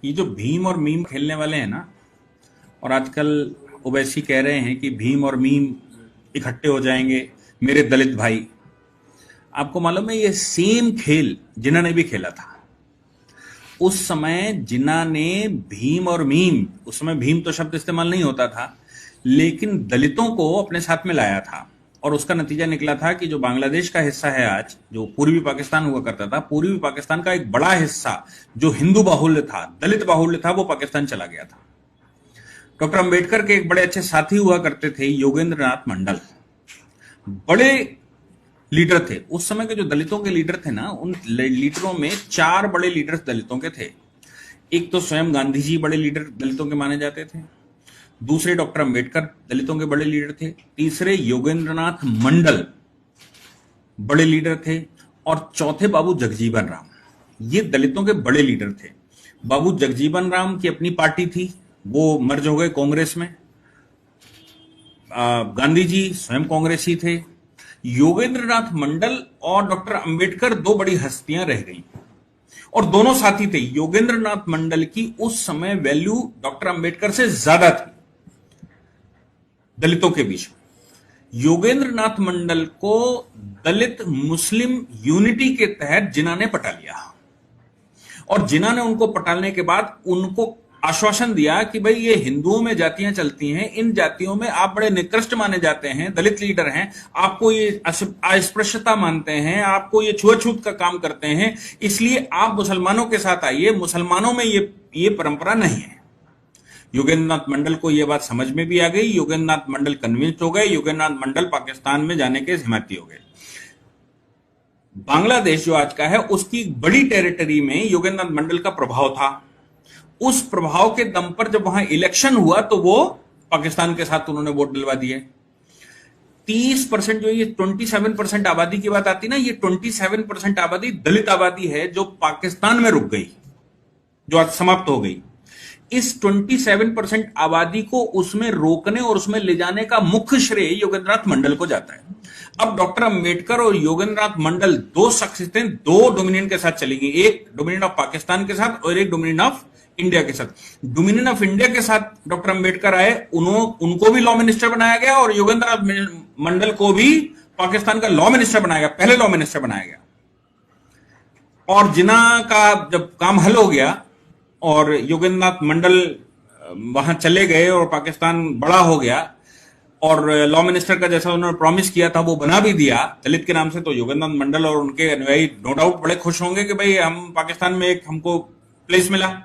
ये जो भीम और मीम खेलने वाले हैं ना, और आजकल ओवैसी कह रहे हैं कि भीम और मीम इकट्ठे हो जाएंगे मेरे दलित भाई। आपको मालूम है ये सेम खेल जिन्ना ने भी खेला था। उस समय जिन्ना ने भीम और मीम, उस समय भीम तो शब्द इस्तेमाल नहीं होता था, लेकिन दलितों को अपने साथ में लाया था। और उसका नतीजा निकला था कि जो बांग्लादेश का हिस्सा है आज, जो पूर्वी पाकिस्तान हुआ करता था, पूर्वी पाकिस्तान का एक बड़ा हिस्सा जो हिंदू बाहुल्य था, दलित बाहुल्य था, वो पाकिस्तान चला गया था। डॉक्टर अंबेडकर के एक बड़े अच्छे साथी हुआ करते थे योगेंद्र नाथ मंडल, बड़े लीडर थे। उस समय के जो दलितों के लीडर थे ना, उन लीडरों में 4 बड़े लीडर्स दलितों के थे। एक तो स्वयं गांधी जी बड़े लीडर दलितों के माने जाते थे, दूसरे डॉक्टर अंबेडकर दलितों के बड़े लीडर थे, तीसरे योगेंद्रनाथ मंडल बड़े लीडर थे, और चौथे बाबू जगजीवन राम। ये दलितों के बड़े लीडर थे। बाबू जगजीवन राम की अपनी पार्टी थी, वो मर्ज हो गए कांग्रेस में। गांधी जी स्वयं कांग्रेसी थे। योगेंद्रनाथ मंडल और डॉक्टर अंबेडकर 2 बड़ी हस्तियां रह गई, और दोनों साथी थे। योगेंद्रनाथ मंडल की उस समय वैल्यू डॉक्टर अंबेडकर से ज्यादा थी दलितों के बीच में। योगेंद्रनाथ मंडल को दलित मुस्लिम यूनिटी के तहत जिन्ना ने पटा लिया, और जिन्ना ने उनको पटालने के बाद उनको आश्वासन दिया कि भाई ये हिंदुओं में जातियां चलती हैं, इन जातियों में आप बड़े निकृष्ट माने जाते हैं, दलित लीडर हैं, आपको ये अस्पृश्यता मानते हैं, आपको ये छुआछूत का काम करते हैं, इसलिए आप मुसलमानों के साथ आइए, मुसलमानों में ये परंपरा नहीं है। योगेंद्रनाथ मंडल को यह बात समझ में भी आ गई। योगेंद्रनाथ मंडल कन्विंस्ड हो गए। योगेंद्रनाथ मंडल पाकिस्तान में जाने के हिम्मती हो गए। बांग्लादेश जो आज का है, उसकी बड़ी टेरिटरी में योगेंद्रनाथ मंडल का प्रभाव था। उस प्रभाव के दम पर जब वहां इलेक्शन हुआ तो वो पाकिस्तान के साथ उन्होंने वोट दिलवा दिए। 30% जो ये 27% आबादी की बात आती ना, ये 27% आबादी दलित आबादी है जो पाकिस्तान में रुक गई, जो आज समाप्त हो गई। इस 27% आबादी को उसमें रोकने और उसमें ले जाने का मुख्य श्रेय योगेंद्रनाथ मंडल को जाता है। अब डॉक्टर अंबेडकर और योगेंद्रनाथ मंडल 2 शख्सियतें 2 डोमिनियन के साथ चली गई, एक डोमिनियन ऑफ पाकिस्तान के साथ और एक डोमिनियन ऑफ इंडिया के साथ। डोमिनियन ऑफ इंडिया के साथ डॉक्टर अंबेडकर आए, उनको भी लॉ मिनिस्टर बनाया गया, और योगेंद्रनाथ मंडल को भी पाकिस्तान का लॉ मिनिस्टर बनाया गया, पहले लॉ मिनिस्टर बनाया गया। और जिन्ना का जब काम हल हो गया और योगेंद्रनाथ मंडल वहां चले गए और पाकिस्तान बड़ा हो गया, और लॉ मिनिस्टर का जैसा उन्होंने प्रॉमिस किया था वो बना भी दिया दलित के नाम से, तो योगेंद्रनाथ मंडल और उनके अनुयायी नो डाउट बड़े खुश होंगे कि भाई हम पाकिस्तान में एक हमको प्लेस मिला।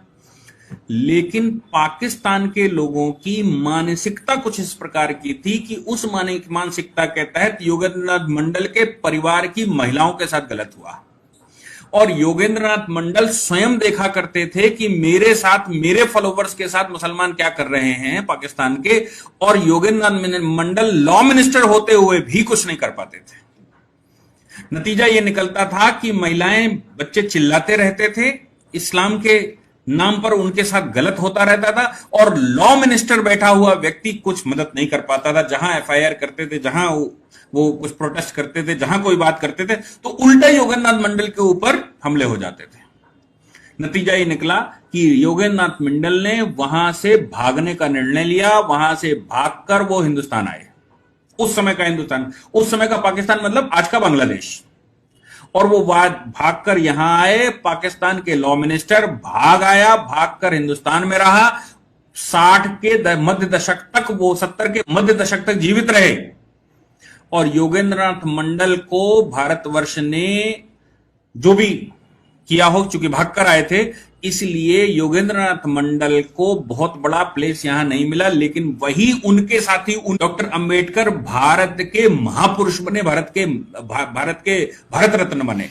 लेकिन पाकिस्तान के लोगों की मानसिकता कुछ इस प्रकार की थी कि उस मानसिकता के तहत योगेंद्रनाथ मंडल के परिवार की महिलाओं के साथ गलत हुआ। और योगेंद्रनाथ मंडल स्वयं देखा करते थे कि मेरे साथ, मेरे फॉलोवर्स के साथ मुसलमान क्या कर रहे हैं पाकिस्तान के, और योगेंद्रनाथ मंडल लॉ मिनिस्टर होते हुए भी कुछ नहीं कर पाते थे। नतीजा यह निकलता था कि महिलाएं, बच्चे चिल्लाते रहते थे, इस्लाम के नाम पर उनके साथ गलत होता रहता था, और लॉ मिनिस्टर बैठा हुआ व्यक्ति कुछ मदद नहीं कर पाता था। जहां एफआईआर करते थे, जहां वो कुछ प्रोटेस्ट करते थे, जहां कोई बात करते थे, तो उल्टा योगेंद्रनाथ मंडल के ऊपर हमले हो जाते थे। नतीजा ये निकला कि योगेंद्रनाथ मंडल ने वहां से भागने का निर्णय लिया। वहां से भागकर वो हिंदुस्तान आए। उस समय का हिंदुस्तान, उस समय का पाकिस्तान मतलब आज का बांग्लादेश। और वो भागकर यहां आए, पाकिस्तान के लॉ मिनिस्टर भाग आया, भागकर हिंदुस्तान में रहा। 60 के मध्य दशक तक, वो 70 के मध्य दशक तक जीवित रहे। और योगेंद्रनाथ मंडल को भारतवर्ष ने जो भी किया हो, चूंकि भागकर आए थे, इसलिए योगेंद्रनाथ मंडल को बहुत बड़ा प्लेस यहां नहीं मिला। लेकिन वही उनके साथी डॉक्टर अंबेडकर भारत के महापुरुष बने, भारत रत्न बने।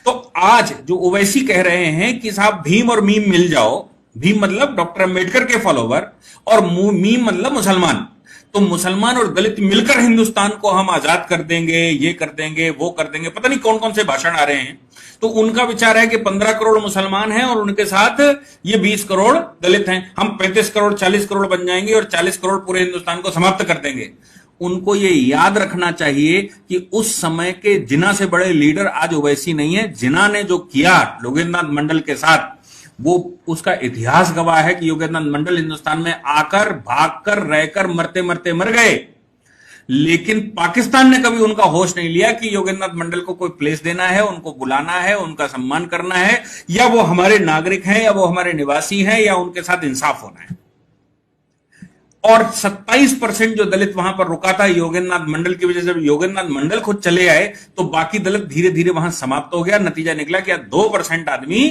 तो आज जो ओवैसी कह रहे हैं कि साहब भीम और मीम मिल जाओ, भीम मतलब डॉक्टर अंबेडकर के फॉलोवर और मीम मतलब मुसलमान, तो मुसलमान और दलित मिलकर हिंदुस्तान को हम आजाद कर देंगे, ये कर देंगे, वो कर देंगे, पता नहीं कौन कौन से भाषण आ रहे हैं। तो उनका विचार है कि 15 करोड़ मुसलमान हैं और उनके साथ ये 20 करोड़ दलित हैं, हम 35 करोड़ 40 करोड़ बन जाएंगे और 40 करोड़ पूरे हिंदुस्तान को समाप्त कर देंगे। उनको ये याद रखना चाहिए कि उस समय के जिन्ना से बड़े लीडर आज ओवैसी नहीं है। जिन्ना ने जो किया योगेंद्रनाथ मंडल के साथ, वो उसका इतिहास गवाह है कि योगेंद्रनाथ मंडल हिंदुस्तान में आकर, भागकर, रहकर, मरते मरते मर गए, लेकिन पाकिस्तान ने कभी उनका होश नहीं लिया कि योगेंद्रनाथ मंडल को कोई प्लेस देना है, उनको बुलाना है, उनका सम्मान करना है, या वो हमारे नागरिक हैं, या वो हमारे निवासी हैं, या उनके साथ इंसाफ होना है। और 27% जो दलित वहां पर रुका था योगेंद्रनाथ मंडल की वजह से, जब योगेंद्रनाथ मंडल खुद चले आए तो बाकी दलित धीरे धीरे वहां समाप्त हो गया। नतीजा निकला कि 2% आदमी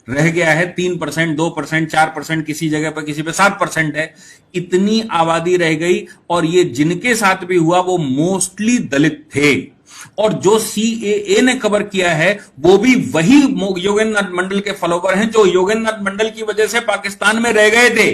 रह गया है, 3%, 2%, 4%, किसी जगह पर किसी पे 7% है, इतनी आबादी रह गई। और ये जिनके साथ भी हुआ वो मोस्टली दलित थे। और जो सीएए ने कवर किया है वो भी वही योगेंद्रनाथ मंडल के फॉलोवर हैं जो योगेंद्रनाथ मंडल की वजह से पाकिस्तान में रह गए थे।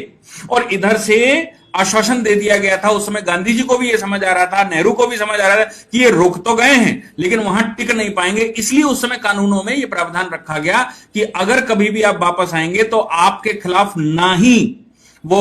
और इधर से आश्वासन दे दिया गया था, उस समय गांधी जी को भी यह समझ आ रहा था, नेहरू को भी समझ आ रहा था कि ये रुक तो गए हैं लेकिन वहां टिक नहीं पाएंगे। इसलिए उस समय कानूनों में यह प्रावधान रखा गया कि अगर कभी भी आप वापस आएंगे तो आपके खिलाफ ना ही वो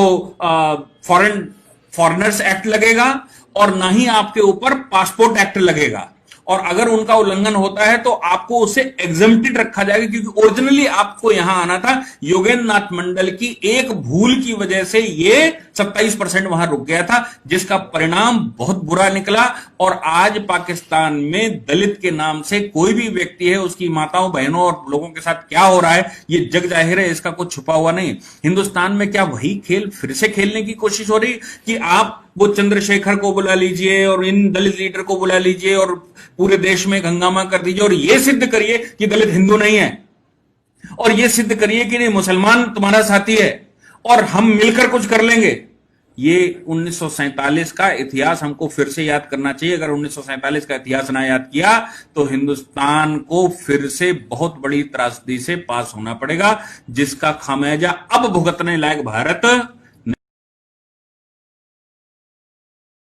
फॉरेनर्स एक्ट लगेगा और ना ही आपके ऊपर पासपोर्ट एक्ट लगेगा। और अगर उनका उल्लंघन होता है तो आपको उसे एग्जम्प्टेड रखा जाएगा, क्योंकि ओरिजिनली आपको यहां आना था। योगेंद्रनाथ मंडल की एक भूल की वजह से ये 27% वहां रुक गया था, जिसका परिणाम बहुत बुरा निकला। और आज पाकिस्तान में दलित के नाम से कोई भी व्यक्ति है, उसकी माताओं, बहनों और लोगों के साथ क्या हो रहा है ये जग जाहिर है, इसका कुछ छुपा हुआ नहीं। हिंदुस्तान में क्या वही खेल फिर से खेलने की कोशिश हो रही कि आप वो चंद्रशेखर को बुला लीजिए और इन दलित लीडर को बुला लीजिए और पूरे देश में हंगामा कर दीजिए और ये सिद्ध करिए कि दलित हिंदू नहीं है, और ये सिद्ध करिए कि नहीं मुसलमान तुम्हारा साथी है और हम मिलकर कुछ कर लेंगे। ये 1947 का इतिहास हमको फिर से याद करना चाहिए। अगर 1947 का इतिहास ना याद किया तो हिंदुस्तान को फिर से बहुत बड़ी त्रासदी से पास होना पड़ेगा, जिसका खामियाजा अब भुगतने लायक भारत